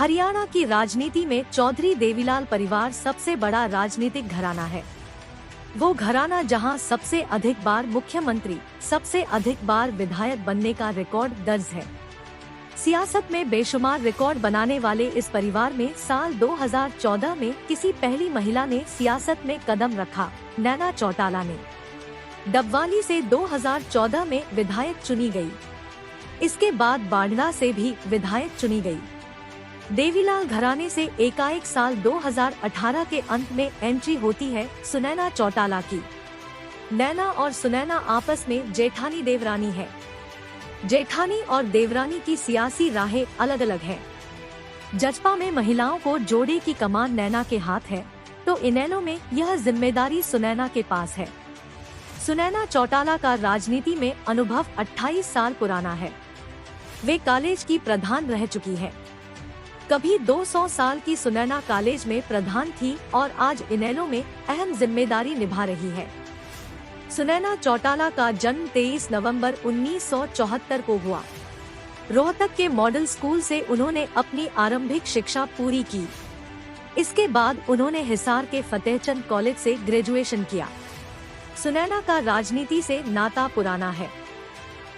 हरियाणा की राजनीति में चौधरी देवीलाल परिवार सबसे बड़ा राजनीतिक घराना है। वो घराना जहां सबसे अधिक बार मुख्यमंत्री, सबसे अधिक बार विधायक बनने का रिकॉर्ड दर्ज है। सियासत में बेशुमार रिकॉर्ड बनाने वाले इस परिवार में साल 2014 में किसी पहली महिला ने सियासत में कदम रखा, नैना चौटाला ने। डबवाली से 2014 में विधायक चुनी गई। इसके बाद बाढ़ला से भी विधायक चुनी गई। देवीलाल घराने से एकाएक साल 2018 के अंत में एंट्री होती है सुनैना चौटाला की। नैना और सुनैना आपस में जेठानी देवरानी है। जेठानी और देवरानी की सियासी राहें अलग अलग है। जजपा में महिलाओं को जोड़े की कमान नैना के हाथ है, तो इनेलो में यह जिम्मेदारी सुनैना के पास है। सुनैना चौटाला का राजनीति में अनुभव 28 साल पुराना है। वे कॉलेज की प्रधान रह चुकी है। कभी 200 साल की सुनैना कॉलेज में प्रधान थी और आज इनेलो में अहम जिम्मेदारी निभा रही है। सुनैना चौटाला का जन्म 23 नवंबर 1974 को हुआ। रोहतक के मॉडल स्कूल से उन्होंने अपनी आरंभिक शिक्षा पूरी की। इसके बाद उन्होंने हिसार के फतेहचंद कॉलेज से ग्रेजुएशन किया। सुनैना का राजनीति से नाता पुराना है।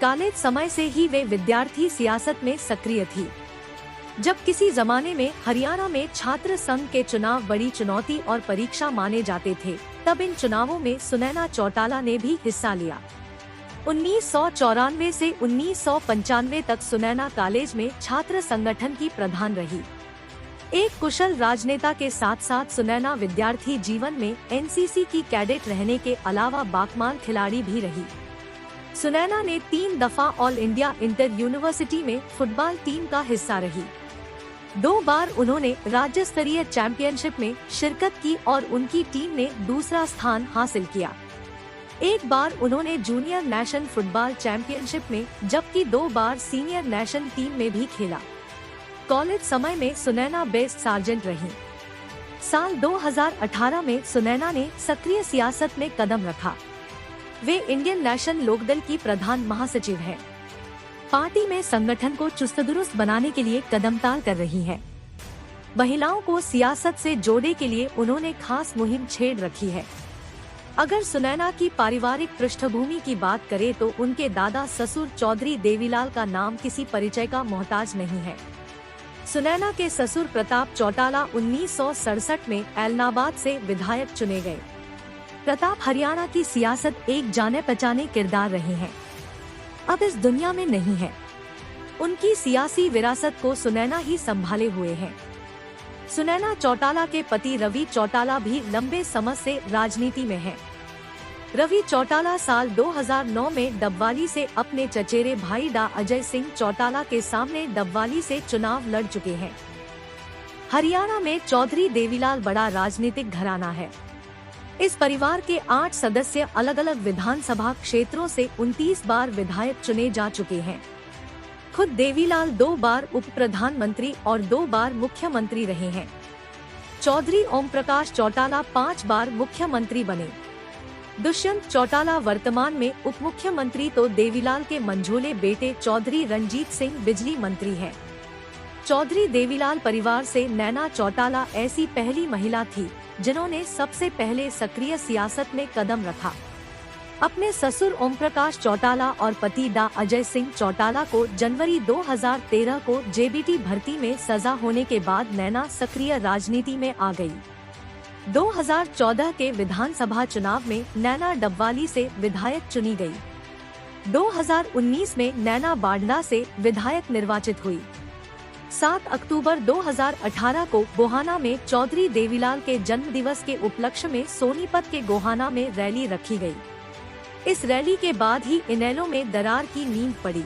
कॉलेज समय से ही वे विद्यार्थी सियासत में सक्रिय थी। जब किसी जमाने में हरियाणा में छात्र संघ के चुनाव बड़ी चुनौती और परीक्षा माने जाते थे, तब इन चुनावों में सुनैना चौटाला ने भी हिस्सा लिया। 1994 से 1995 तक सुनैना कॉलेज में छात्र संगठन की प्रधान रही। एक कुशल राजनेता के साथ साथ सुनैना विद्यार्थी जीवन में एनसीसी की कैडेट रहने के अलावा बाकमाल खिलाड़ी भी रही। सुनैना ने 3 दफा ऑल इंडिया इंटर यूनिवर्सिटी में फुटबॉल टीम का हिस्सा रही। 2 बार उन्होंने राज्य स्तरीय चैंपियनशिप में शिरकत की और उनकी टीम ने दूसरा स्थान हासिल किया। 1 बार उन्होंने जूनियर नेशनल फुटबॉल चैंपियनशिप में, जबकि 2 बार सीनियर नेशनल टीम में भी खेला। कॉलेज समय में सुनैना बेस्ट सार्जेंट रही। साल 2018 में सुनैना ने सक्रिय सियासत में कदम रखा। वे इंडियन नेशनल लोकदल की प्रधान महासचिव हैं। पार्टी में संगठन को चुस्त दुरुस्त बनाने के लिए कदमताल कर रही है। महिलाओं को सियासत से जोड़ने के लिए उन्होंने खास मुहिम छेड़ रखी है। अगर सुनैना की पारिवारिक पृष्ठभूमि की बात करें तो उनके दादा ससुर चौधरी देवीलाल का नाम किसी परिचय का मोहताज नहीं है। सुनैना के ससुर प्रताप चौटाला 1967 में ऐलनाबाद से विधायक चुने गए। प्रताप हरियाणा की सियासत एक जाने पहचाने किरदार रहे हैं, अब इस दुनिया में नहीं है। उनकी सियासी विरासत को सुनैना ही संभाले हुए हैं। सुनैना चौटाला के पति रवि चौटाला भी लंबे समय से राजनीति में हैं। रवि चौटाला साल 2009 में डबवाली से अपने चचेरे भाई डा अजय सिंह चौटाला के सामने डबवाली से चुनाव लड़ चुके हैं। हरियाणा में चौधरी देवीलाल बड़ा राजनीतिक घराना है। इस परिवार के 8 सदस्य अलग अलग विधानसभा क्षेत्रों से 29 बार विधायक चुने जा चुके हैं। खुद देवीलाल 2 बार उप प्रधानमंत्री और 2 बार मुख्यमंत्री रहे हैं। चौधरी ओम प्रकाश चौटाला 5 बार मुख्यमंत्री बने। दुष्यंत चौटाला वर्तमान में उप मुख्यमंत्री तो देवीलाल के मंझोले बेटे चौधरी रंजीत सिंह बिजली मंत्री हैं। चौधरी देवीलाल परिवार से नैना चौटाला ऐसी पहली महिला थी जिन्होंने सबसे पहले सक्रिय सियासत में कदम रखा। अपने ससुर ओम प्रकाश चौटाला और पति डा अजय सिंह चौटाला को जनवरी 2013 को जेबीटी भर्ती में सजा होने के बाद नैना सक्रिय राजनीति में आ गई। 2014 के विधानसभा चुनाव में नैना डबवाली से विधायक चुनी गई। 2019 में नैना बाढ़ला से विधायक निर्वाचित हुई। 7 अक्टूबर 2018 को गोहाना में चौधरी देवीलाल के जन्म दिवस के उपलक्ष्य में सोनीपत के गोहाना में रैली रखी गई। इस रैली के बाद ही इनेलो में दरार की नींद पड़ी।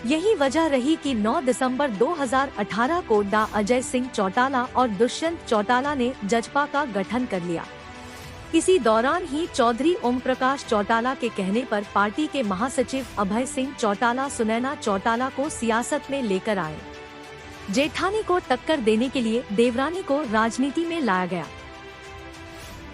यही वजह रही कि 9 दिसंबर 2018 को डा अजय सिंह चौटाला और दुष्यंत चौटाला ने जजपा का गठन कर लिया। इसी दौरान ही चौधरी ओम प्रकाश चौटाला के कहने पर पार्टी के महासचिव अभय सिंह चौटाला सुनैना चौटाला को सियासत में लेकर आए। जेठानी को टक्कर देने के लिए देवरानी को राजनीति में लाया गया।